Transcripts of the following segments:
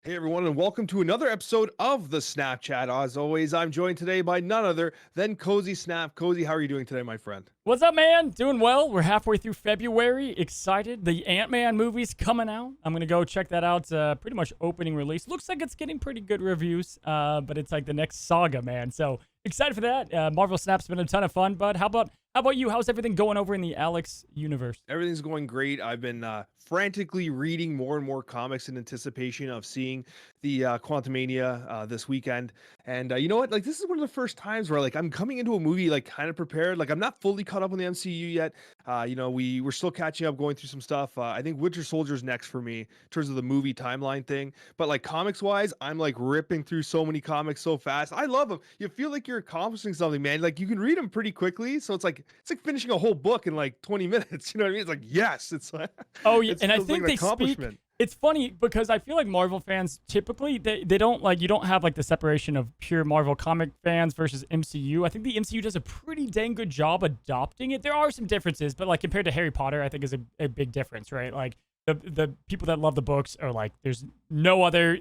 Hey everyone, and welcome to another episode of the Snapchat. As always, I'm joined today by none other than Cozy Snap. Cozy, how are you doing today, my friend? What's up, man? Doing well. We're halfway through February. Excited. The Ant-Man movie's coming out. I'm gonna go check that out. Pretty much opening release. Looks like it's getting pretty good reviews. But it's like the next saga, man. So excited for that. Marvel Snap's been a ton of fun. But how about you? How's everything going over in the Alex universe? Everything's going great. I've been frantically reading more and more comics in anticipation of seeing the Quantumania this weekend. And you know what? Like, this is one of the first times where like I'm coming into a movie like kind of prepared. Like, I'm not fully caught up on the MCU yet. We're still catching up, going through some stuff. I think Winter Soldier's next for me in terms of the movie timeline thing. But like comics wise, I'm like ripping through so many comics so fast. I love them. You feel like you're accomplishing something, man. Like you can read them pretty quickly, so it's like finishing a whole book in like 20 minutes. You know what I mean? It's like yes, it's like Oh yeah, it and I feels like think an they speak. accomplishment. It's funny because I feel like Marvel fans typically they don't like you don't have like the separation of pure Marvel comic fans versus MCU. I think the MCU does a pretty dang good job adopting it. There are some differences, but like compared to Harry Potter, I think is a big difference, right? Like the people that love the books are like there's no other,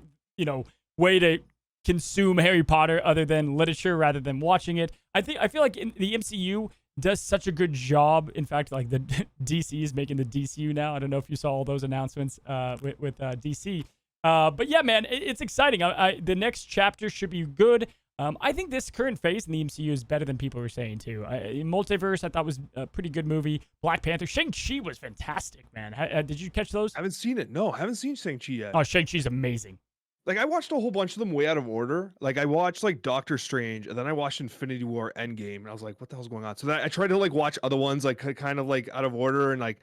way to consume Harry Potter other than literature rather than watching it. I feel like in the MCU does such a good job. In fact, like the DC is making the DCU now. I don't know if you saw all those announcements with DC. But yeah, man, it's exciting. The next chapter should be good. I think this current phase in the MCU is better than people were saying too. Multiverse, I thought was a pretty good movie. Black Panther, Shang-Chi was fantastic, man. Did you catch those? Haven't seen it. No, haven't seen Shang-Chi yet. Oh, Shang-Chi's amazing. Like I watched a whole bunch of them way out of order. Like I watched like Doctor Strange, and then I watched Infinity War Endgame, and I was like, what the hell's going on? So then I tried to like watch other ones like kind of like out of order, and like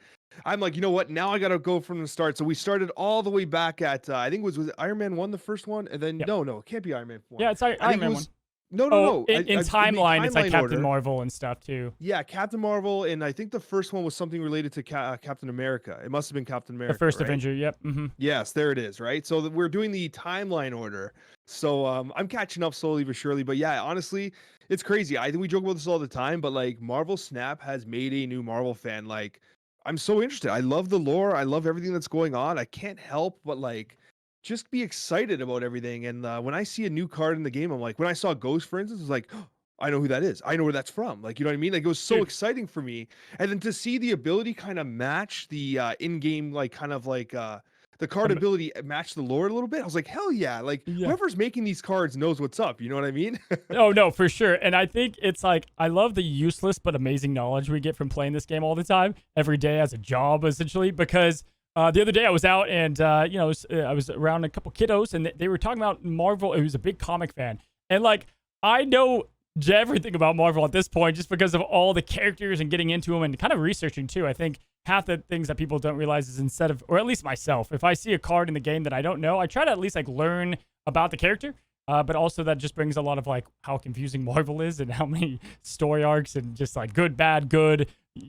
I'm like, you know what? Now I gotta go from the start. So we started all the way back at I think was it Iron Man 1 the first one, and then Yep. no, it can't be Iron Man 1. Yeah, it's I Iron think it Man one. was no, no, Oh, no. in In the timeline, it's like timeline Captain order. Marvel and stuff too. Yeah, Captain Marvel, and I think the first one was something related to Captain America. It must have been Captain The America, first right? Avenger. Yep. Mm-hmm. Yes, there it is, right? So we're doing the timeline order. So I'm catching up slowly but surely. But yeah, honestly, it's crazy. I think we joke about this all the time, but like Marvel Snap has made a new Marvel fan. Like, I'm so interested. I love the lore. I love everything that's going on. I can't help but like just be excited about everything. And when I see a new card in the game, I'm like, when I saw Ghost, for instance, it's like, I know who that is. I know where that's from. Like, you know what I mean? Like, it was so Dude. exciting for me. And then to see the ability kind of match the in-game, like kind of like the card Um, ability match the lore a little bit. I was like, hell yeah. Like yeah. whoever's making these cards knows what's up. You know what I mean? Oh no, for sure. And I think it's like I love the useless but amazing knowledge we get from playing this game all the time, every day as a job, essentially. Because the other day I was out and I was around a couple kiddos and they were talking about Marvel. It was a big comic fan, and like I know everything about Marvel at this point just because of all the characters and getting into them and kind of researching too. I think half the things that people don't realize is instead of, or at least myself, if I see a card in the game that I don't know, I try to at least like learn about the character. But also that just brings a lot of like how confusing Marvel is and how many story arcs and just like good, bad, good,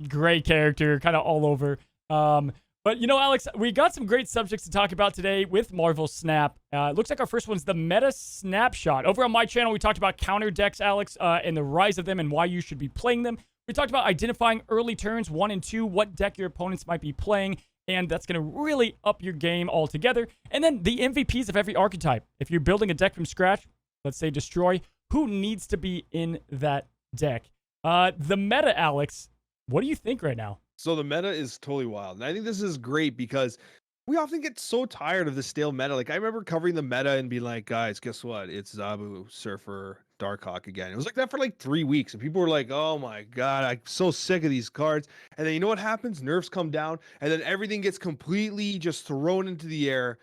gray character kind of all over. But Alex, we got some great subjects to talk about today with Marvel Snap. It looks like our first one's the meta snapshot. Over on my channel, we talked about counter decks, Alex, and the rise of them and why you should be playing them. We talked about identifying early turns 1 and 2, what deck your opponents might be playing, and that's going to really up your game altogether. And then the MVPs of every archetype. If you're building a deck from scratch, let's say Destroy, who needs to be in that deck? The meta, Alex, what do you think right now? So the meta is totally wild. And I think this is great because we often get so tired of the stale meta. Like I remember covering the meta and being like, guys, guess what? It's Zabu, Surfer, Darkhawk again. It was like that for like 3 weeks. And people were like, oh my God, I'm so sick of these cards. And then you know what happens? Nerfs come down and then everything gets completely just thrown into the air.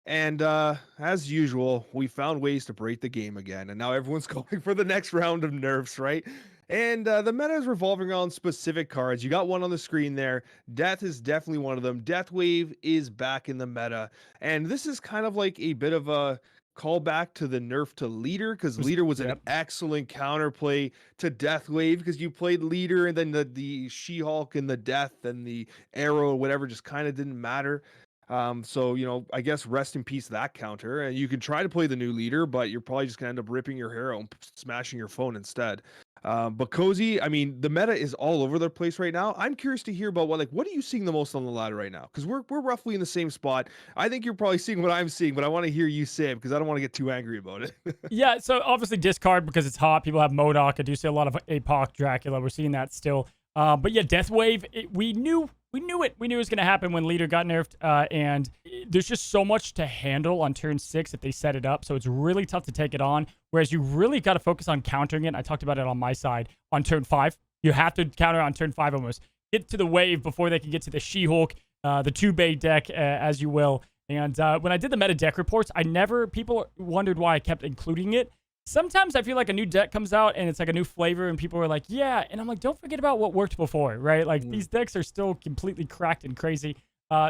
And as usual, we found ways to break the game again. And now everyone's going for the next round of nerfs, right? And the meta is revolving around specific cards. You got one on the screen there. Death is definitely one of them. Death Wave is back in the meta. And this is kind of like a bit of a callback to the nerf to Leader, because Leader was an Yep. excellent counterplay to Death Wave, because you played Leader and then the She-Hulk and the Death and the Arrow, whatever, just kind of didn't matter. So I guess rest in peace that counter. And you can try to play the new Leader, but you're probably just gonna end up ripping your hair out and smashing your phone instead. But Cozy, I mean, the meta is all over the place right now. I'm curious to hear about what are you seeing the most on the ladder right now? Because we're roughly in the same spot. I think you're probably seeing what I'm seeing, but I want to hear you say it because I don't want to get too angry about it. Yeah, so obviously discard because it's hot. People have MODOK. I do see a lot of APOC Dracula. We're seeing that still. But yeah, Death Wave, we knew it. We knew it was going to happen when Leader got nerfed. And there's just so much to handle on turn 6 if they set it up. So it's really tough to take it on. Whereas you really got to focus on countering it. I talked about it on my side on turn 5. You have to counter on turn 5 almost. Get to the wave before they can get to the She-Hulk, the 2-bay deck, as you will. And when I did the meta deck reports, people wondered why I kept including it. Sometimes I feel like a new deck comes out and it's like a new flavor and people are like, yeah. And I'm like, don't forget about what worked before, right? Like these decks are still completely cracked and crazy.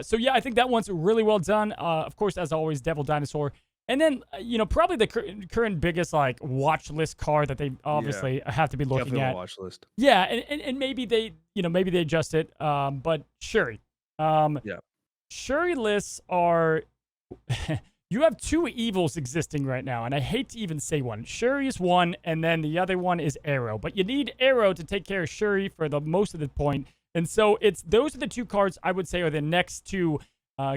So yeah, I think that one's really well done. Of course, as always, Devil Dinosaur. And then, probably the current biggest like watch list card that they obviously have to be looking Definitely at. watch list. Yeah. And maybe they adjust it. But Shuri. Yeah. Shuri lists are... You have 2 evils existing right now, and I hate to even say one. Shuri is one, and then the other one is Arrow. But you need Arrow to take care of Shuri for the most of the point. And so those are the 2 cards I would say are the next to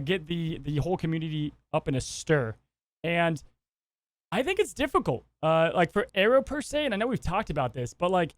get the whole community up in a stir. And I think it's difficult. Like for Arrow per se, and I know we've talked about this, but like,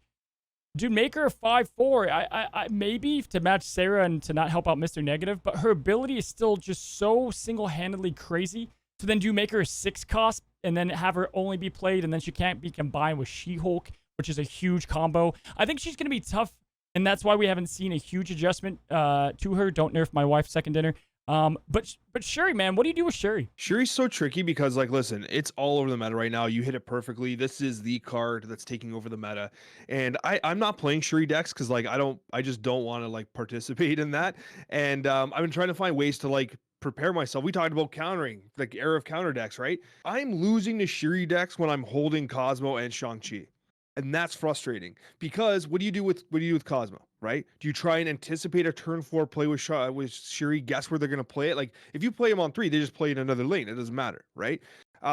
dude, make her a 5/4. I maybe to match Sarah and to not help out Mr. Negative, but her ability is still just so single-handedly crazy. So then do you make her a 6 cost and then have her only be played and then she can't be combined with She-Hulk, which is a huge combo. I think she's going to be tough, and that's why we haven't seen a huge adjustment to her. Don't nerf my wife's second dinner. But Shuri, man, what do you do with Shuri? Shuri's so tricky because, like, listen, it's all over the meta right now. You hit it perfectly. This is the card that's taking over the meta, and I'm not playing Shuri decks because, like, I just don't want to like participate in that. And I've been trying to find ways to like prepare myself. We talked about countering, like era of counter decks, right? I'm losing to Shuri decks when I'm holding Cosmo and Shang-Chi. And that's frustrating because what do you do with Cosmo, right? Do you try and anticipate a turn 4 play with Shuri, guess where they're going to play it? Like if you play him on 3, they just play in another lane. It doesn't matter, right?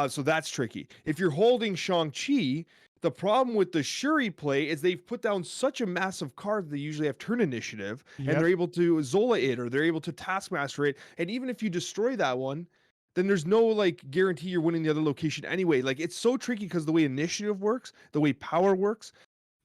So that's tricky. If you're holding Shang-Chi, the problem with the Shuri play is they've put down such a massive card that they usually have turn initiative, and they're able to Zola it or they're able to Taskmaster it. And even if you destroy that one, then there's no like guarantee you're winning the other location anyway. Like it's so tricky because the way initiative works, the way power works,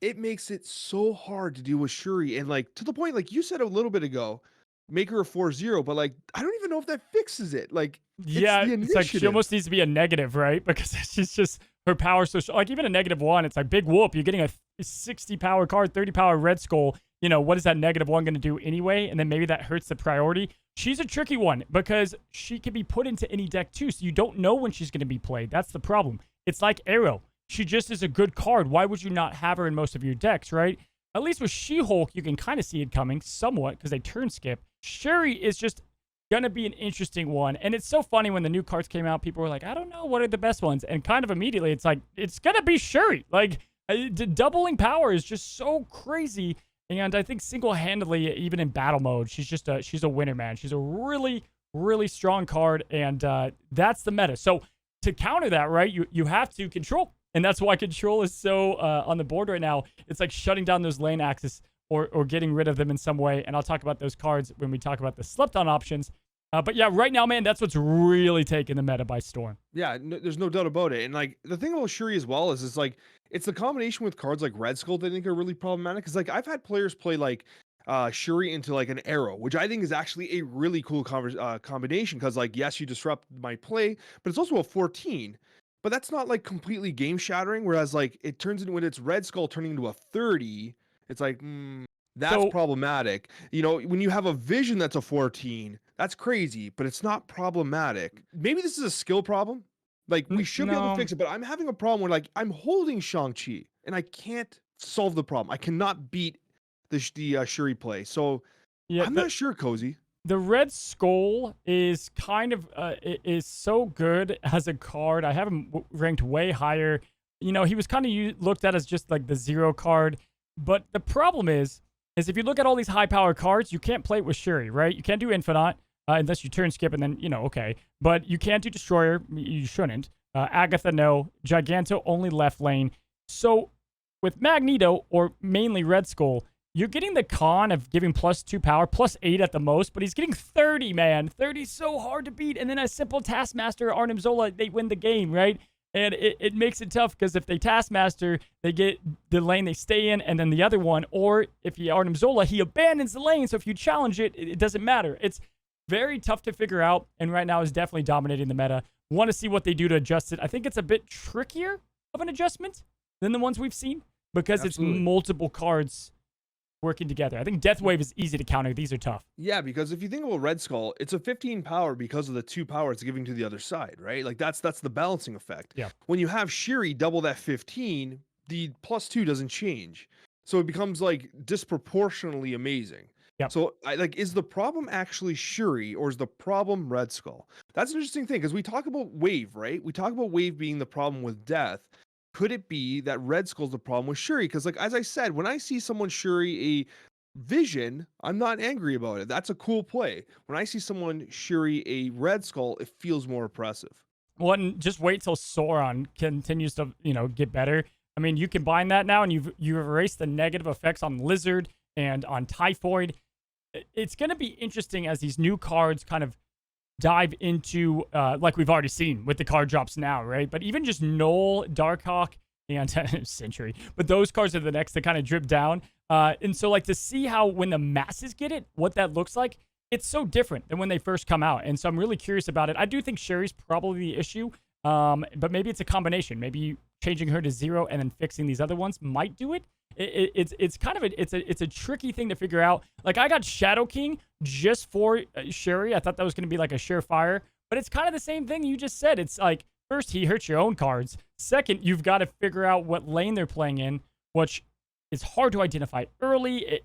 it makes it so hard to deal with Shuri. And like to the point, like you said a little bit ago, make her a 4/0, but like I don't even know if that fixes it. Like Yeah, it's like she almost needs to be a negative, right? Because she's just her power so like even a -1, it's like big whoop. You're getting a 60 power card, 30 power Red Skull. What is that -1 going to do anyway? And then maybe that hurts the priority. She's a tricky one because she can be put into any deck too, so you don't know when she's going to be played. That's the problem. It's like Arrow. She just is a good card. Why would you not have her in most of your decks, right? At least with She-Hulk, you can kind of see it coming somewhat because they turn skip. Shuri is just going to be an interesting one. And it's so funny when the new cards came out, people were like, I don't know, what are the best ones? And kind of immediately, it's like, it's going to be Shuri. Like, doubling power is just so crazy. And I think single-handedly, even in battle mode, she's a winner, man. She's a really, really strong card, and that's the meta. So to counter that, right, you have to control. And that's why control is so on the board right now. It's like shutting down those lane axes or getting rid of them in some way. And I'll talk about those cards when we talk about the slept-on options. But yeah, right now, man, that's what's really taking the meta by storm. Yeah, there's no doubt about it. And like the thing about Shuri as well is it's like it's the combination with cards like Red Skull that I think are really problematic. Because like I've had players play like Shuri into like an Arrow, which I think is actually a really cool combination. Because like yes, you disrupt my play, but it's also a 14. But that's not like completely game shattering. Whereas like it turns into when it's Red Skull turning into a 30, it's like that's problematic. When you have a vision that's a 14, that's crazy, but it's not problematic. Maybe this is a skill problem. Like we should be able to fix it, but I'm having a problem where like I'm holding Shang-Chi and I can't solve the problem. I cannot beat the Shuri play. So yeah, I'm not sure, Cozy. The Red Skull is kind of is so good as a card. I have him ranked way higher. He was kind of looked at as just like the 0 card. But the problem is if you look at all these high power cards, you can't play it with Shuri, right? You can't do Infinite unless you turn skip and then, okay. But you can't do Destroyer. You shouldn't. Agatha, no. Giganto, only left lane. So with Magneto or mainly Red Skull, you're getting the con of giving +2 power, +8 at the most, but he's getting 30, man. 30 so hard to beat. And then a simple Taskmaster, Arnim Zola, they win the game, right? And it makes it tough because if they Taskmaster, they get the lane they stay in and then the other one. Or if you Arnim Zola, he abandons the lane. So if you challenge it, it doesn't matter. It's very tough to figure out. And right now is definitely dominating the meta. Want to see what they do to adjust it. I think it's a bit trickier of an adjustment than the ones we've seen because Absolutely. it's multiple cards working together. I think Death Wave is easy to counter. These are tough. Yeah, because if you think about Red Skull, it's a 15 power because of the 2 power it's giving to the other side, right? Like that's the balancing effect. Yeah. When you have Shiri double that 15, the +2 doesn't change. So it becomes like disproportionately amazing. Yep. So is the problem actually Shuri or is the problem Red Skull? That's an interesting thing because we talk about Wave, right? We talk about Wave being the problem with Death. Could it be that Red Skull's the problem with Shuri? Because, like, as I said, when I see someone Shuri a Vision, I'm not angry about it. That's a cool play. When I see someone Shuri a Red Skull, it feels more oppressive. Well, and just wait till Sauron continues to, get better. I mean, you combine that now, and you've erased the negative effects on Lizard and on Typhoid. It's going to be interesting as these new cards kind of dive into, like we've already seen with the card drops now, right? But even just Null, Darkhawk, and Century. But those cards are the next to kind of drip down. And so, like, to see how when the masses get it, what that looks like, it's so different than when they first come out. And so I'm really curious about it. I do think Sherry's probably the issue, but maybe it's a combination. Maybe changing her to 0 and then fixing these other ones might do it. It's kind of it's a tricky thing to figure out. Like, I got Shadow King just for Sherry. I thought that was going to be like a surefire, but it's kind of the same thing you just said. It's like, first, he hurts your own cards. Second, you've got to figure out what lane they're playing in, which is hard to identify early.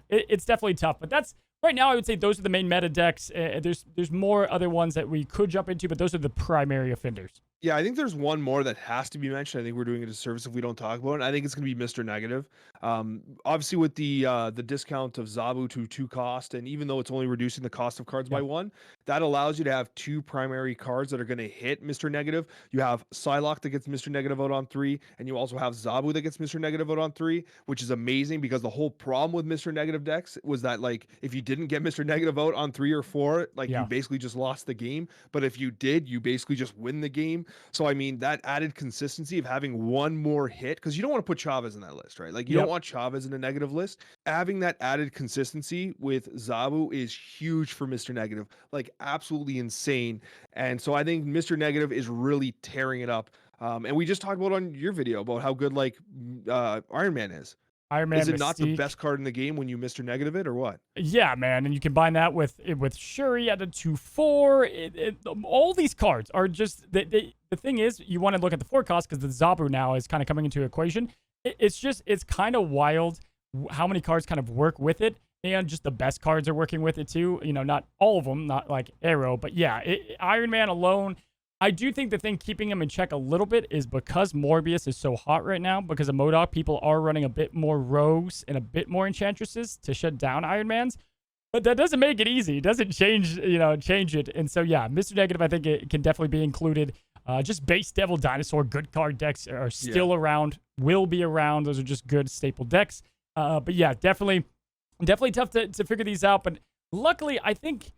It's definitely tough. But that's right now. I would say those are the main meta decks. There's more other ones that we could jump into, but those are the primary offenders. Yeah, I think there's one more that has to be mentioned. I think we're doing a disservice if we don't talk about it. I think it's going to be Mr. Negative. Obviously, with the discount of Zabu to 2 cost, and even though it's only reducing the cost of cards by 1, that allows you to have 2 primary cards that are going to hit Mr. Negative. You have Psylocke that gets Mr. Negative out on 3, and you also have Zabu that gets Mr. Negative out on 3, which is amazing because the whole problem with Mr. Negative decks was that, like, if you didn't get Mr. Negative out on 3 or 4, you basically just lost the game. But if you did, you basically just win the game. So, I mean, that added consistency of having one more hit, because you don't want to put Chavez in that list, right? Like, you don't want Chavez in a negative list. Having that added consistency with Zabu is huge for Mr. Negative, like absolutely insane. And so I think Mr. Negative is really tearing it up. And we just talked about on your video about how good, like, Iron Man is. Iron Man, is it not the Mystique. best card in the game when you Mr. Negative it, or what? Yeah, man, and you combine that with Shuri at a 2/4. All these cards are just the thing is you want to look at the forecast because the Zabu now is kind of coming into equation. It's kind of wild how many cards kind of work with it, and just the best cards are working with it too. Not all of them, not like Arrow, but yeah, Iron Man alone. I do think the thing keeping him in check a little bit is because Morbius is so hot right now, because of MODOK, people are running a bit more rogues and a bit more enchantresses to shut down Iron Mans. But that doesn't make it easy. It doesn't change it. And so, yeah, Mr. Negative, I think it can definitely be included. Just base Devil Dinosaur, good card decks are still around, will be around. Those are just good staple decks. But yeah, definitely tough to figure these out. But luckily, I think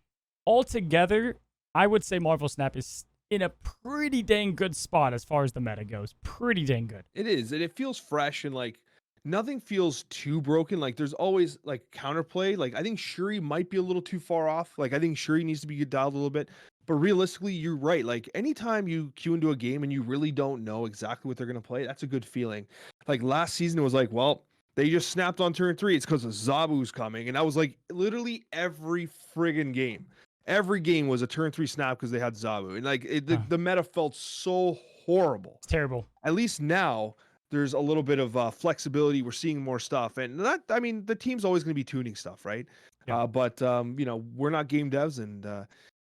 altogether, I would say Marvel Snap is in a pretty dang good spot as far as the meta goes. Pretty dang good. It is, and it feels fresh, and like nothing feels too broken. Like there's always like counterplay. Like I think Shuri might be a little too far off. Like I think Shuri needs to be dialed a little bit. But realistically, you're right. Like anytime you queue into a game and you really don't know exactly what they're gonna play, that's a good feeling. Like last season, it was like, well, they just snapped on turn 3. It's because Zabu's coming, and that was like literally every friggin' game. Every game was a turn 3 snap because they had Zabu, and like the meta felt so horrible. It's terrible. At least now there's a little bit of flexibility. We're seeing more stuff, and I mean, the team's always going to be tuning stuff, right? Yeah. But we're not game devs, and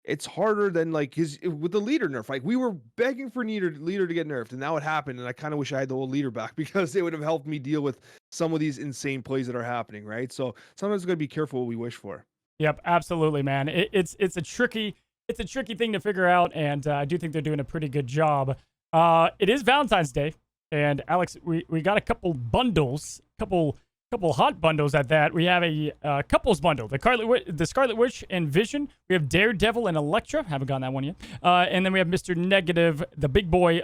it's harder than like with the leader nerf. Like we were begging for leader to get nerfed, and now it happened. And I kind of wish I had the old leader back because it would have helped me deal with some of these insane plays that are happening, right? So sometimes we got to be careful what we wish for. Yep, absolutely, man. It's a tricky thing to figure out, and I do think they're doing a pretty good job. It is Valentine's Day, And Alex, we got a couple bundles, couple hot bundles at that. We have a couples bundle, the Scarlet Witch and Vision. We have Daredevil and Elektra. Haven't gotten that one yet. And then we have Mr. Negative, the big boy,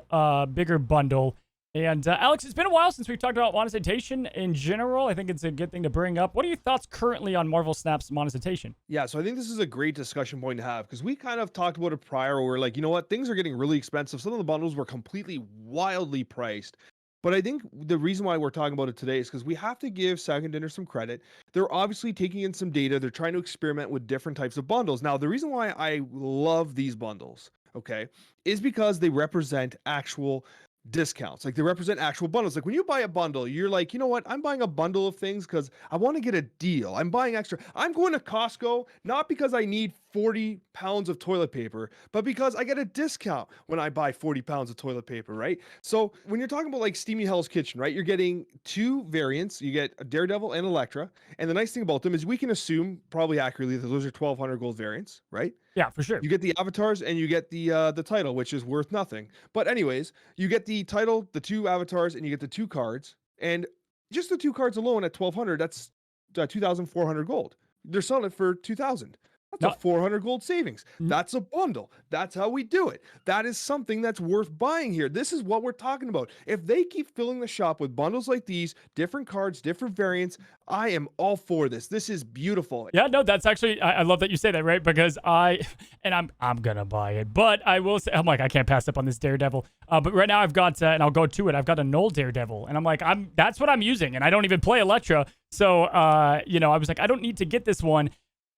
bigger bundle. And Alex, it's been a while since we've talked about monetization in general. I think it's a good thing to bring up. What are your thoughts currently on Marvel Snap's monetization? Yeah, so I think this is a great discussion point to have because we kind of talked about it prior where we're like, you know what, things are getting really expensive. Some of the bundles were completely wildly priced. But I think the reason why we're talking about it today is because we have to give Second Dinner some credit. They're obviously taking in some data. They're trying to experiment with different types of bundles. Now, the reason why I love these bundles, okay, is because they represent actual discounts. Like they represent actual bundles. Like when you buy a bundle, you're like, you know what? I'm buying a bundle of things because I want to get a deal. I'm buying extra. I'm going to Costco not because I need 40 pounds of toilet paper, but because I get a discount when I buy 40 pounds of toilet paper, right? So when you're talking about like Steamy Hell's Kitchen, right? You're getting two variants. You get a Daredevil and Elektra. And the nice thing about them is we can assume probably accurately that those are 1,200 gold variants, right? Yeah, for sure. You get the avatars and you get the title, which is worth nothing. But anyways, you get the title, the two avatars, and you get the two cards. And just the two cards alone at 1,200, that's 2,400 gold. They're selling it for 2,000. That's a 400 gold savings. That's a bundle. That's how we do it. That is something that's worth buying here. This is what we're talking about. If they keep filling the shop with bundles like these, different cards, different variants, I am all for this. This is beautiful. Yeah, no, that's actually, I love that you say that, right? Because I'm gonna buy it, but I will say, I'm like, I can't pass up on this Daredevil. But right now I've got, and I'll go to it, I've got a null Daredevil, and I'm like, that's what I'm using, and I don't even play Elektra. So, I was like, I don't need to get this one.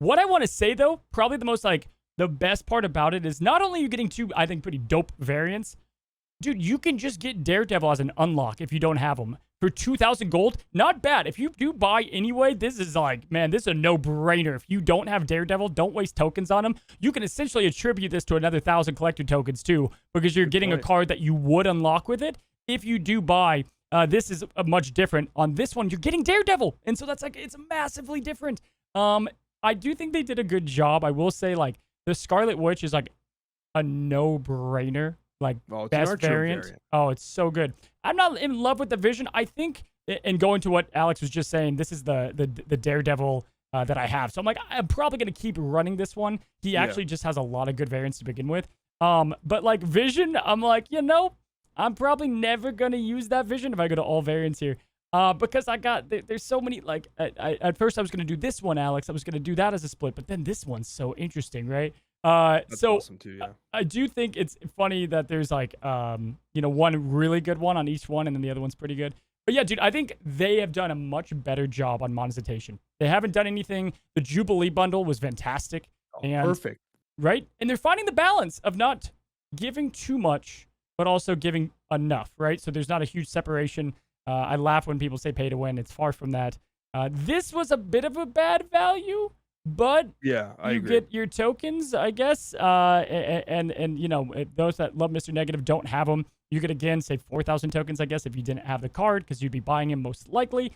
What I want to say, though, probably the best part about it is not only are you getting two, I think, pretty dope variants. Dude, you can just get Daredevil as an unlock if you don't have them. For 2,000 gold, not bad. If you do buy anyway, this is like, man, this is a no-brainer. If you don't have Daredevil, don't waste tokens on him. You can essentially attribute this to another 1,000 collector tokens, too, because you're getting a card that you would unlock with it. If you do buy, this is much different. On this one, you're getting Daredevil. And so that's like, it's massively different. I do think they did a good job. I will say, like, the Scarlet Witch is, like, a no-brainer. Like, best variant. Oh, it's so good. I'm not in love with the Vision. I think, and going to what Alex was just saying, this is the Daredevil that I have. So I'm like, I'm probably going to keep running this one. He actually just has a lot of good variants to begin with. But, like, Vision, I'm like, I'm probably never going to use that Vision if I go to all variants here. Because there's so many, like, at first I was going to do this one, Alex. I was going to do that as a split, but then this one's so interesting, right? That's awesome too, yeah. I do think it's funny that there's, like, one really good one on each one, and then the other one's pretty good. But yeah, dude, I think they have done a much better job on monetization. They haven't done anything. The Jubilee bundle was fantastic. Perfect. Right? And they're finding the balance of not giving too much, but also giving enough, right? So there's not a huge separation. I laugh when people say pay to win. It's far from that. This was a bit of a bad value, but yeah, I agree. Get your tokens, I guess. And those that love Mr. Negative don't have them. You could, again, save 4,000 tokens, I guess, if you didn't have the card, because you'd be buying him most likely.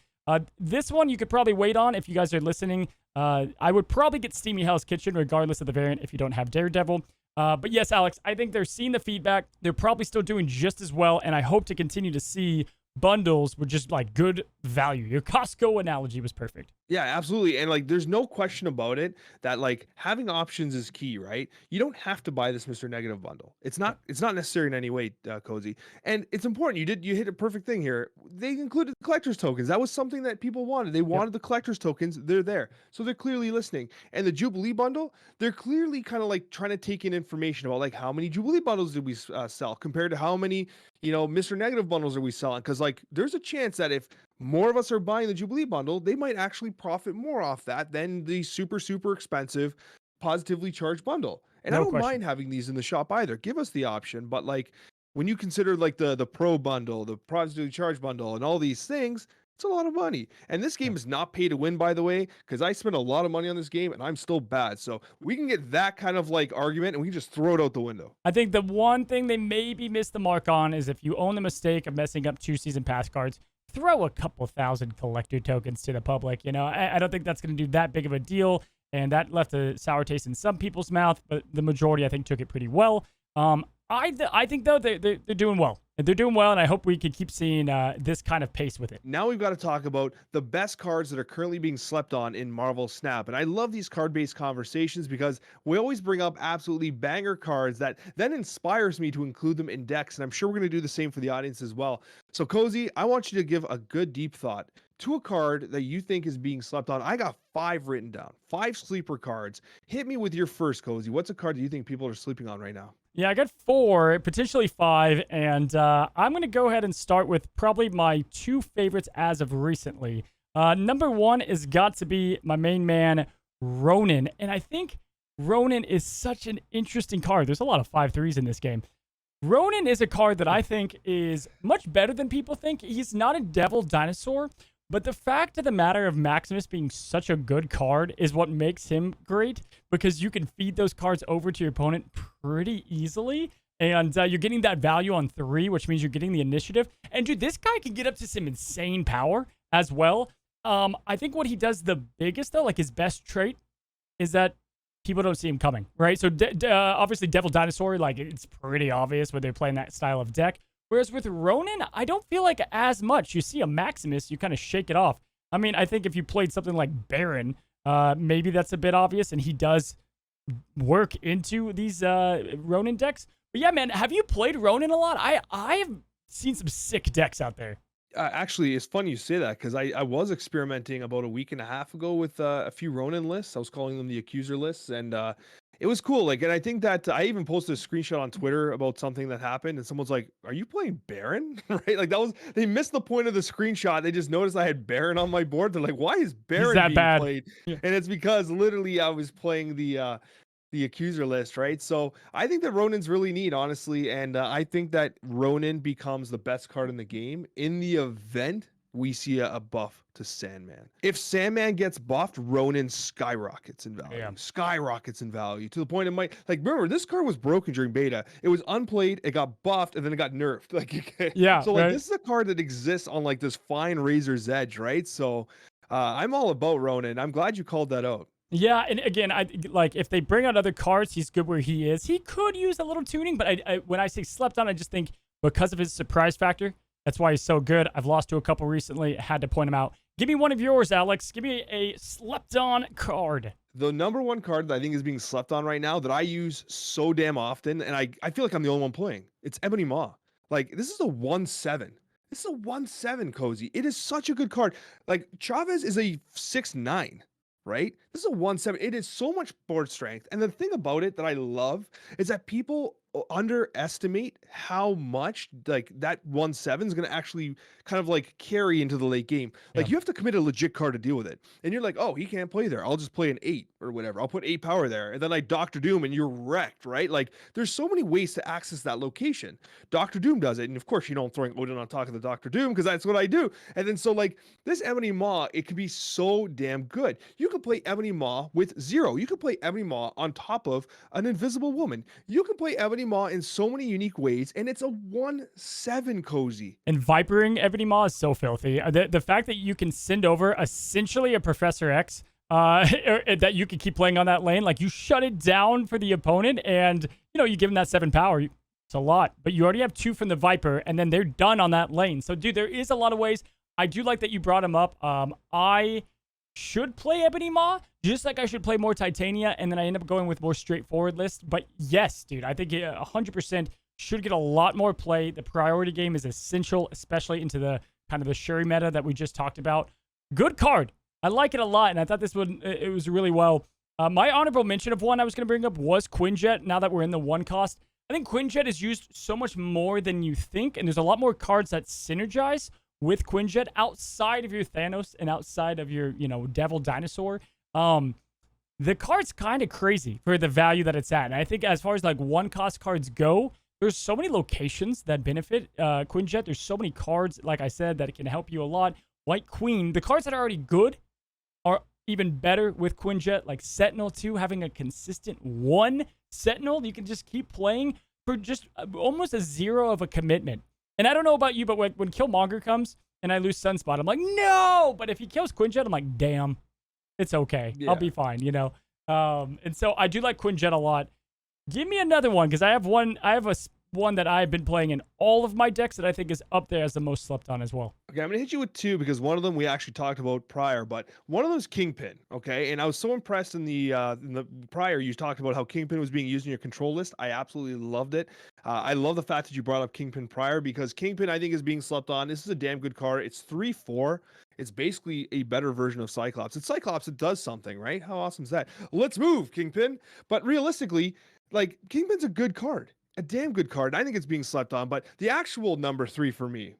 This one you could probably wait on if you guys are listening. I would probably get Steamy Hell's Kitchen, regardless of the variant, if you don't have Daredevil. But yes, Alex, I think they're seeing the feedback. They're probably still doing just as well, and I hope to continue to see bundles with just, like, good value. Your Costco analogy was perfect. Yeah, absolutely. And, like, there's no question about it that, like, having options is key, right? You don't have to buy this Mr. Negative bundle. It's not necessary in any way, Cozy. And it's important. You hit a perfect thing here. They included the collector's tokens. That was something that people wanted. They wanted the collector's tokens. They're there. So they're clearly listening. And the Jubilee bundle, they're clearly kind of, like, trying to take in information about, like, how many Jubilee bundles did we sell compared to how many, Mr. Negative bundles are we selling? Because, like, there's a chance that if more of us are buying the Jubilee bundle, they might actually profit more off that than the super, super expensive positively charged bundle. And I don't mind having these in the shop either. Give us the option. But, like, when you consider, like, the pro bundle, the positively charged bundle, and all these things, it's a lot of money. And this game is not pay to win, by the way, because I spent a lot of money on this game and I'm still bad. So we can get that kind of, like, argument and we can just throw it out the window. I think the one thing they maybe missed the mark on is if you own the mistake of messing up 2 season pass cards, throw a couple thousand collector tokens to the public. I don't think that's going to do that big of a deal. And that left a sour taste in some people's mouth, but the majority, I think, took it pretty well. I think, though, they're doing well. And they're doing well, and I hope we can keep seeing this kind of pace with it. Now we've got to talk about the best cards that are currently being slept on in Marvel Snap. And I love these card-based conversations because we always bring up absolutely banger cards that then inspires me to include them in decks. And I'm sure we're going to do the same for the audience as well. So Cozy, I want you to give a good deep thought to a card that you think is being slept on. I got 5 written down, 5 sleeper cards. Hit me with your first, Cozy. What's a card that you think people are sleeping on right now? Yeah, I got 4, potentially 5, and I'm going to go ahead and start with probably my 2 favorites as of recently. Number 1 is got to be my main man, Ronin, and I think Ronin is such an interesting card. There's a lot of 5/3s in this game. Ronin is a card that I think is much better than people think. He's not a devil dinosaur, but the fact of the matter of Maximus being such a good card is what makes him great, because you can feed those cards over to your opponent pretty easily, and you're getting that value on 3, which means you're getting the initiative. And dude, this guy can get up to some insane power as well. I think what he does the biggest, though, like his best trait, is that people don't see him coming, right? So obviously Devil Dinosaur, like it's pretty obvious when they're playing that style of deck. Whereas with Ronin, I don't feel like as much. You see a Maximus, you kind of shake it off. I mean, I think if you played something like Baron, maybe that's a bit obvious, and he does work into these Ronin decks. But yeah, man, have you played Ronin a lot? I have seen some sick decks out there. Actually, it's funny you say that because I was experimenting about a week and a half ago with a few Ronin lists. I was calling them the Accuser lists, and it was cool. Like, and I think that I even posted a screenshot on Twitter about something that happened, and someone's like, "Are you playing Baron?" Right? Like they missed the point of the screenshot. They just noticed I had Baron on my board. They're like, "Why is Baron that being bad? played?" Yeah. And it's because literally I was playing the Accuser list, right? So I think that Ronin's really neat, honestly, and I think that Ronin becomes the best card in the game in the event we see a buff to Sandman. If Sandman gets buffed, Ronin skyrockets in value. Yeah. Skyrockets in value to the point it might, like, remember, this card was broken during beta. It was unplayed, it got buffed, and then it got nerfed. Like, Yeah, so like right? this is a card that exists on like this fine razor's edge, right? So I'm all about Ronin. I'm glad you called that out. Yeah, and again, I like if they bring out other cards, he's good where he is. He could use a little tuning, but I when I say slept on, I just think because of his surprise factor, that's why he's so good. I've lost to a couple recently. Had to point him out. Give me one of yours, Alex. Give me a slept on card. The number one card that I think is being slept on right now that I use so damn often, and I feel like I'm the only one playing, it's Ebony Maw. Like, this is a 1/7. This is a 1/7, Cozy. It is such a good card. Like, Chavez is a 6/9, right? This is a 1/7. It is so much board strength. And the thing about it that I love is that people underestimate how much like that 1/7 is going to actually kind of like carry into the late game. Like, Yeah. you have to commit a legit card to deal with it. And you're like, oh, he can't play there. I'll just play an 8 or whatever. I'll put 8 power there. And then I Doctor Doom and you're wrecked, right? Like, there's so many ways to access that location. Doctor Doom does it. And of course, you know, I'm throwing Odin on top of the Doctor Doom because that's what I do. And then so like this Ebony Maw, it can be so damn good. You can play Ebony Maw with 0. You can play Ebony Maw on top of an Invisible Woman. You can play Ebony Maw in so many unique ways, and it's a 1/7, Cozy. And Vipering Ebony Maw is so filthy. The fact that you can send over essentially a Professor X that you can keep playing on that lane, like you shut it down for the opponent, and you know you give him that 7 power. It's a lot, but you already have 2 from the Viper, and then they're done on that lane. So, dude, there is a lot of ways. I do like that you brought him up. I should play Ebony Maw, just like I should play more Titania, and then I end up going with more straightforward lists. But yes, dude, I think 100% should get a lot more play. The priority game is essential, especially into the kind of the Shuri meta that we just talked about. Good card. I like it a lot, and I thought it was really well. My honorable mention of one I was going to bring up was Quinjet, now that we're in the 1 cost. I think Quinjet is used so much more than you think, and there's a lot more cards that synergize with Quinjet outside of your Thanos and outside of your, you know, Devil Dinosaur. The card's kind of crazy for the value that it's at. And I think as far as like 1 cost cards go, there's so many locations that benefit Quinjet. There's so many cards, like I said, that it can help you a lot. White Queen, the cards that are already good are even better with Quinjet, like Sentinel 2, having a consistent 1 Sentinel you can just keep playing for just almost a 0 of a commitment. And I don't know about you, but when Killmonger comes and I lose Sunspot, I'm like, no! But if he kills Quinjet, I'm like, damn, it's okay. Yeah. I'll be fine, you know? And so I do like Quinjet a lot. Give me another one, because I have one. I have one that I've been playing in all of my decks that I think is up there as the most slept on as well. Okay, I'm gonna hit you with two because one of them we actually talked about prior, but one of them is Kingpin. Okay, and I was so impressed in the prior you talked about how Kingpin was being used in your control list. I absolutely loved it. I love the fact that you brought up Kingpin prior because Kingpin I think is being slept on. This is a damn good card. It's 3/4. It's basically a better version of Cyclops. It's Cyclops. It does something, right? How awesome is that? Let's move, Kingpin. But realistically, like Kingpin's a good card, a damn good card. I think it's being slept on. But the actual number 3 for me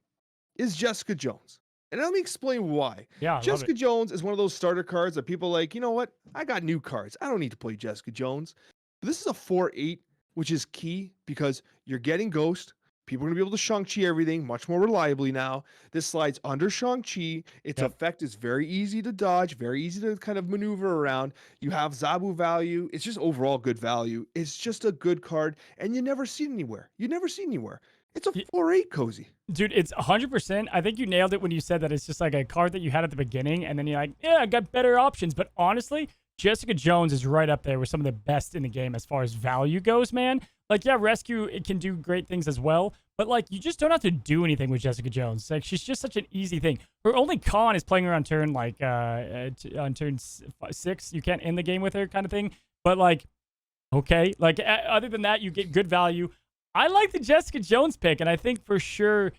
is Jessica Jones. And let me explain why. Yeah, I love Jessica it. Jones is one of those starter cards that people like, you know what? I got new cards. I don't need to play Jessica Jones. But this is a 4/8, which is key because you're getting Ghost. People are going to be able to Shang-Chi everything much more reliably now. This slides under Shang-Chi. Its Yep. effect is very easy to dodge, very easy to kind of maneuver around. You have Zabu value. It's just overall good value. It's just a good card, and you never see it anywhere. You never see it anywhere. It's a Y- 4/8 cozy. Dude, it's 100%. I think you nailed it when you said that it's just like a card that you had at the beginning, and then you're like, yeah, I got better options. But honestly, Jessica Jones is right up there with some of the best in the game as far as value goes, man. Like, yeah, Rescue, it can do great things as well, but like, you just don't have to do anything with Jessica Jones. Like, she's just such an easy thing. Her only con is playing her on turn, like, on turn 6. You can't end the game with her kind of thing. But like, okay, like, other than that, you get good value. I like the Jessica Jones pick, and I think for sure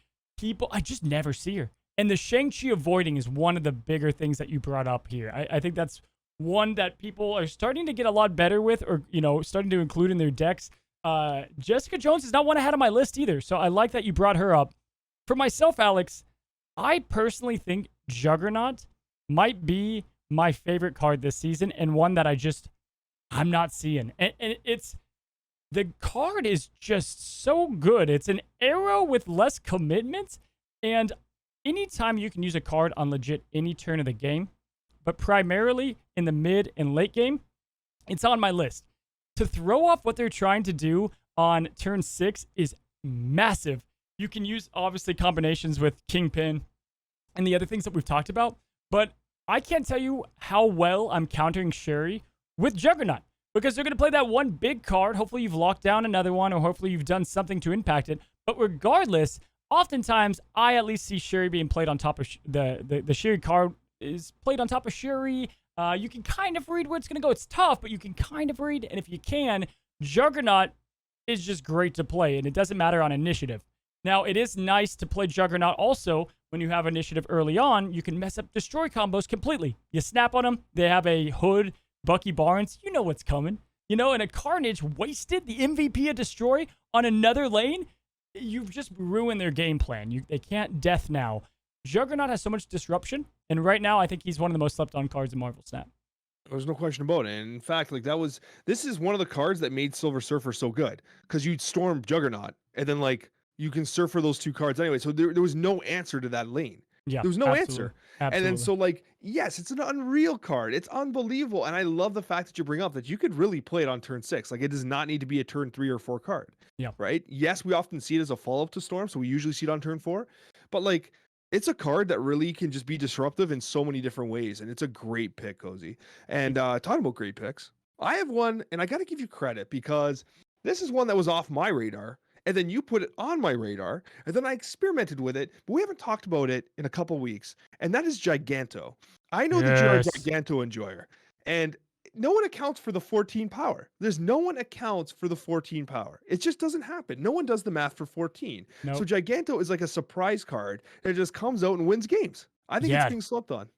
I just never see her. And the Shang-Chi avoiding is one of the bigger things that you brought up here. I think that's one that people are starting to get a lot better with, or, you know, starting to include in their decks. Jessica Jones is not one I had on my list either, so I like that you brought her up. For myself, Alex, I personally think Juggernaut might be my favorite card this season, and one that I'm not seeing. And the card is just so good. It's an arrow with less commitment, and anytime you can use a card on legit any turn of the game, but primarily in the mid and late game, it's on my list. To throw off what they're trying to do on turn 6 is massive. You can use, obviously, combinations with Kingpin and the other things that we've talked about, but I can't tell you how well I'm countering Shuri with Juggernaut, because they're going to play that one big card. Hopefully you've locked down another one, or hopefully you've done something to impact it. But regardless, oftentimes I at least see Shuri being played on top of the Shuri card is played on top of Shuri. You can kind of read where it's going to go. It's tough, but you can kind of read. And if you can, Juggernaut is just great to play, and it doesn't matter on initiative. Now, it is nice to play Juggernaut also when you have initiative early on. You can mess up destroy combos completely. You snap on them. They have a Hood, Bucky Barnes. You know what's coming. You know, and a Carnage wasted the MVP of Destroy on another lane. You've just ruined their game plan. They can't death now. Juggernaut has so much disruption, and right now I think he's one of the most slept on cards in Marvel Snap. There's no question about it. And in fact, like this is one of the cards that made Silver Surfer so good because you'd storm Juggernaut and then like you can surfer those two cards anyway. So there was no answer to that lane. Yeah, There was no absolutely. answer. Absolutely. And then so like, yes, it's an unreal card. It's unbelievable. And I love the fact that you bring up that you could really play it on turn 6. Like it does not need to be a turn 3 or 4 card. Yeah. Right? Yes, we often see it as a follow-up to Storm, so we usually see it on turn 4. But like it's a card that really can just be disruptive in so many different ways. And it's a great pick, Cozy. And talking about great picks, I have one, and I gotta give you credit because this is one that was off my radar. And then you put it on my radar, and then I experimented with it, but we haven't talked about it in a couple weeks, and that is Giganto. I know that you're a Yes. Giganto enjoyer, and no one accounts for the 14 power. There's no one accounts for the 14 power. It just doesn't happen. No one does the math for 14. Nope. So Giganto is like a surprise card that just comes out and wins games. I think it's being slept on.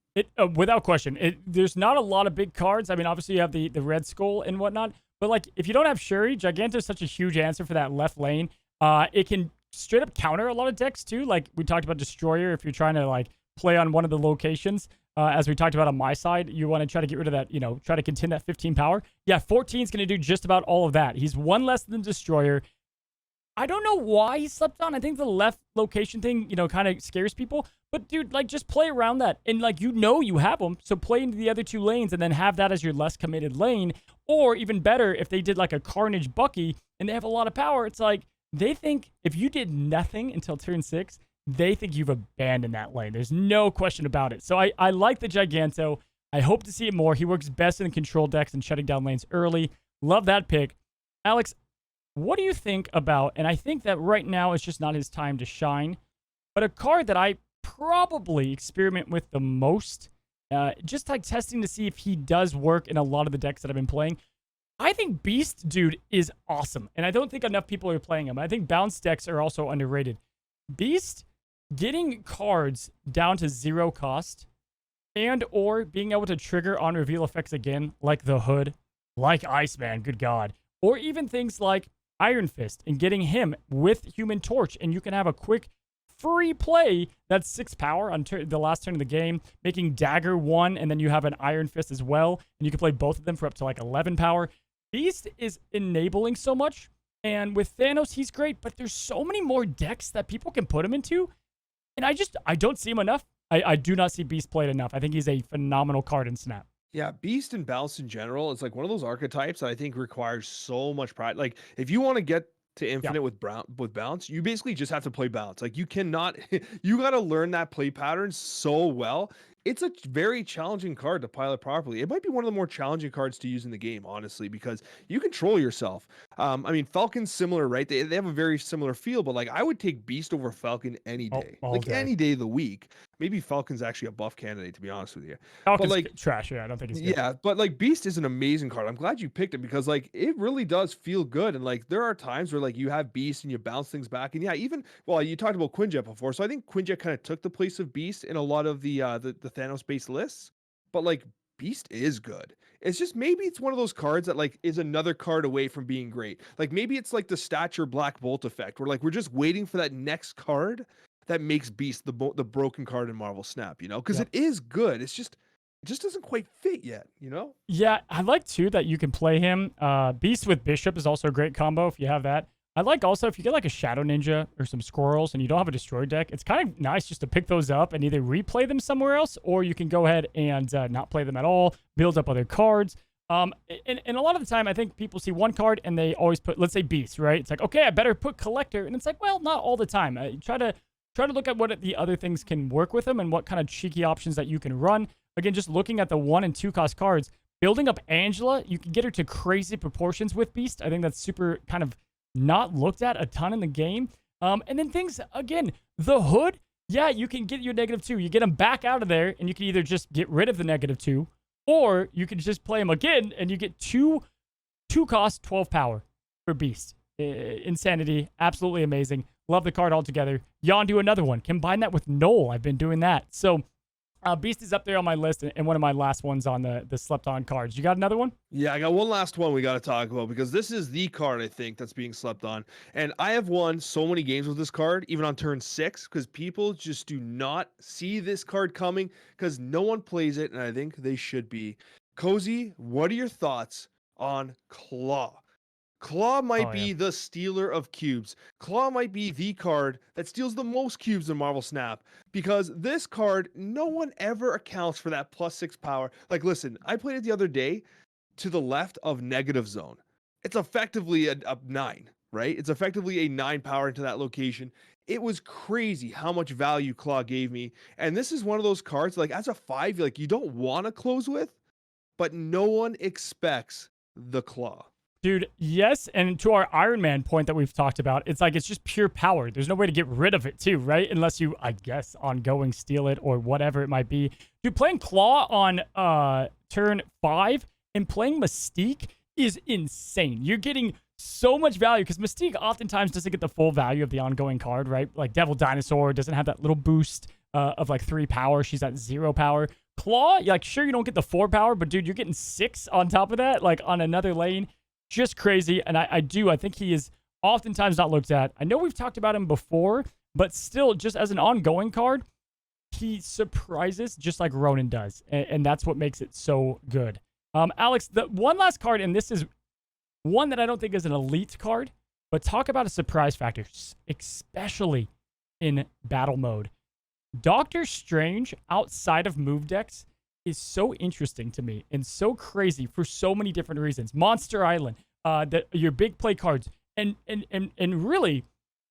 Without question. There's not a lot of big cards. I mean, obviously you have the Red Skull and whatnot, but like if you don't have Shuri, Giganto is such a huge answer for that left lane. It can straight up counter a lot of decks too. Like we talked about Destroyer. If you're trying to like play on one of the locations, as we talked about on my side, you want to try to get rid of that, you know, try to contend that 15 power. Yeah, 14 is going to do just about all of that. He's one less than Destroyer. I don't know why he slept on. I think the left location thing, you know, kind of scares people. But dude, like just play around that. And like, you know, you have him. So play into the other two lanes and then have that as your less committed lane. Or even better, if they did like a Carnage Bucky and they have a lot of power, it's like they think if you did nothing until turn 6, they think you've abandoned that lane. There's no question about it. So I like the Giganto. I hope to see it more. He works best in control decks and shutting down lanes early. Love that pick. Alex, what do you think about, and I think that right now it's just not his time to shine, but a card that I probably experiment with the most, just like testing to see if he does work in a lot of the decks that I've been playing. I think Beast, dude, is awesome. And I don't think enough people are playing him. I think bounce decks are also underrated. Beast, getting cards down to 0 cost and or being able to trigger on reveal effects again, like the Hood, like Iceman, good God. Or even things like Iron Fist and getting him with Human Torch. And you can have a quick free play that's 6 power on the last turn of the game, making Dagger 1, and then you have an Iron Fist as well. And you can play both of them for up to like 11 power. Beast is enabling so much, and with Thanos, he's great, but there's so many more decks that people can put him into, and I don't see him enough. I do not see Beast played enough. I think he's a phenomenal card in Snap. Yeah, Beast and Bounce in general, it's like one of those archetypes that I think requires so much pride. Like, if you want to get to infinite with Bounce, you basically just have to play Bounce. Like, you cannot, you got to learn that play pattern so well. It's a very challenging card to pilot properly. It might be one of the more challenging cards to use in the game, honestly, because you control yourself. I mean, Falcon's similar, right? They have a very similar feel, but like I would take Beast over Falcon any day, all like day. any day of the week. Maybe Falcon's actually a buff candidate, to be honest with you. Falcon's but like trash. Yeah, I don't think he's good. yeah, but like Beast is an amazing card. I'm glad you picked it because like it really does feel good. And like there are times where like you have Beast and you bounce things back. And yeah, even well, you talked about Quinjet before. So I think Quinjet kind of took the place of Beast in a lot of the Thanos based lists. But like Beast is good. It's just maybe it's one of those cards that like is another card away from being great. Like maybe it's like the Stature Black Bolt effect where like we're just waiting for that next card that makes Beast the broken card in Marvel Snap, you know? Because it is good. It just doesn't quite fit yet, you know? Yeah, I like too that you can play him. Beast with Bishop is also a great combo if you have that. I like also if you get like a Shadow Ninja or some Squirrels and you don't have a Destroy deck, it's kind of nice just to pick those up and either replay them somewhere else or you can go ahead and not play them at all, build up other cards. And a lot of the time, I think people see one card and they always put, let's say Beast, right? It's like, okay, I better put Collector. And it's like, well, not all the time. Try to look at what the other things can work with them and what kind of cheeky options that you can run. Again, just looking at the 1 and 2 cost cards, building up Angela, you can get her to crazy proportions with Beast. I think that's super kind of not looked at a ton in the game. And then things, again, the Hood, yeah, you can get your -2. You get him back out of there, and you can either just get rid of the -2, or you can just play him again, and you get 2 cost, 12 power for Beast. Insanity, absolutely amazing. Love the card altogether. Yondu, another one. Combine that with Noel. I've been doing that. So Beast is up there on my list and one of my last ones on the slept on cards. You got another one? Yeah, I got one last one we got to talk about because this is the card I think that's being slept on. And I have won so many games with this card, even on turn 6, because people just do not see this card coming because no one plays it, and I think they should be. Cozy, what are your thoughts on Claw? Claw might be the stealer of cubes. Claw might be the card that steals the most cubes in Marvel Snap because this card, no one ever accounts for that +6 power. Like, listen, I played it the other day to the left of negative zone. It's effectively a 9, right? It's effectively a 9 power into that location. It was crazy how much value Claw gave me. And this is one of those cards, like as a 5, like you don't want to close with, but no one expects the Claw. Dude, yes, and to our Iron Man point that we've talked about, it's like it's just pure power. There's no way to get rid of it too, right? Unless you, I guess, ongoing steal it or whatever it might be. Dude, playing Claw on turn 5 and playing Mystique is insane. You're getting so much value because Mystique oftentimes doesn't get the full value of the ongoing card, right? Like Devil Dinosaur doesn't have that little boost of like 3 power. She's at 0 power. Claw, like sure you don't get the 4 power, but dude, you're getting 6 on top of that, like on another lane. Just crazy. And I think he is oftentimes not looked at. I know we've talked about him before, but still, just as an ongoing card, he surprises just like Ronin does. And that's what makes it so good. Alex, the one last card, and this is one that I don't think is an elite card, but talk about a surprise factor, especially in battle mode. Doctor Strange outside of move decks is so interesting to me and so crazy for so many different reasons. Monster Island, your big play cards, and really,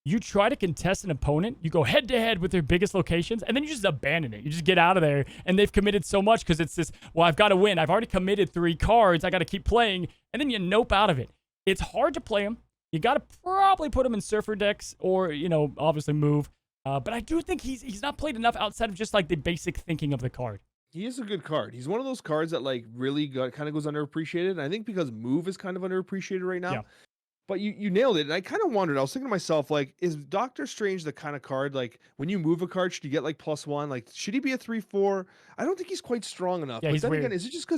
you try to contest an opponent, you go head to head with their biggest locations, and then you just abandon it. You just get out of there, and they've committed so much because it's this, well, I've got to win. I've already committed 3 cards. I got to keep playing, and then you nope out of it. It's hard to play them. you got to probably put him in Surfer decks or, obviously move. But I do think he's not played enough outside of just like the basic thinking of the card. He is a good card. He's one of those cards that like really kind of goes underappreciated. And I think because move is kind of underappreciated right Yeah. now. But you nailed it. And I kind of wondered. I was thinking to myself, like, is Doctor Strange the kind of card like when you move a card, should you get like +1? Like, should he be a 3/4? I don't think he's quite strong enough. Yeah, But he's then weird. again, is it just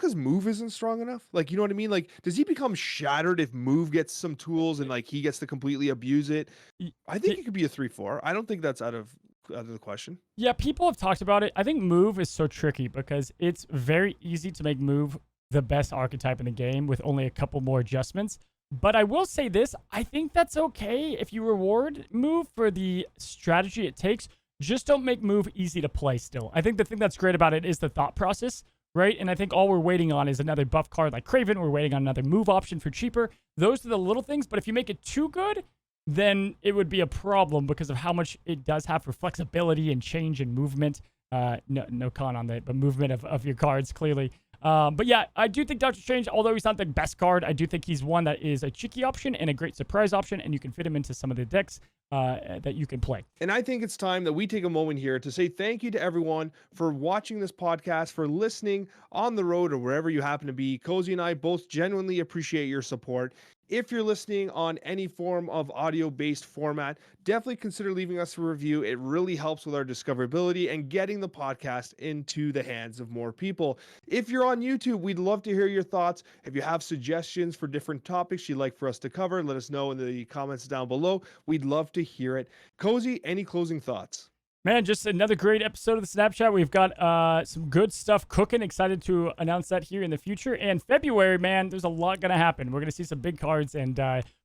because move isn't strong enough? Like, you know what I mean? Like, does he become shattered if move gets some tools and like he gets to completely abuse it? Y- I think he could be a 3/4. I don't think that's out of the question. Yeah, people have talked about it. I think move is so tricky because it's very easy to make move the best archetype in the game with only a couple more adjustments. But I will say this, I think that's okay if you reward move for the strategy it takes. Just don't make move easy to play still. I think the thing that's great about it is the thought process, right? And I think all we're waiting on is another buff card like Craven. We're waiting on another move option for cheaper. Those are the little things. But if you make it too good, then it would be a problem because of how much it does have for flexibility and change and movement. No con on that, but movement of your cards, clearly. But yeah, I do think Doctor Strange, although he's not the best card, I do think he's one that is a cheeky option and a great surprise option, and you can fit him into some of the decks that you can play. And I think it's time that we take a moment here to say thank you to everyone for watching this podcast, for listening on the road or wherever you happen to be. Cozy and I both genuinely appreciate your support. If you're listening on any form of audio-based format, definitely consider leaving us a review. It really helps with our discoverability and getting the podcast into the hands of more people. If you're on YouTube, we'd love to hear your thoughts. If you have suggestions for different topics you'd like for us to cover, let us know in the comments down below. We'd love to hear it. Cozy, any closing thoughts? Man, just another great episode of the Snapchat. We've got some good stuff cooking. Excited to announce that here in the future. And February, man, there's a lot going to happen. We're going to see some big cards and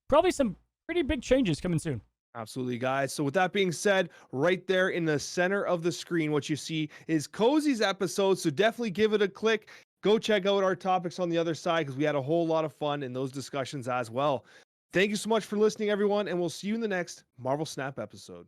probably some pretty big changes coming soon. Absolutely, guys. So with that being said, right there in the center of the screen, what you see is Cozy's episode. So definitely give it a click. Go check out our topics on the other side because we had a whole lot of fun in those discussions as well. Thank you so much for listening, everyone, and we'll see you in the next Marvel Snap episode.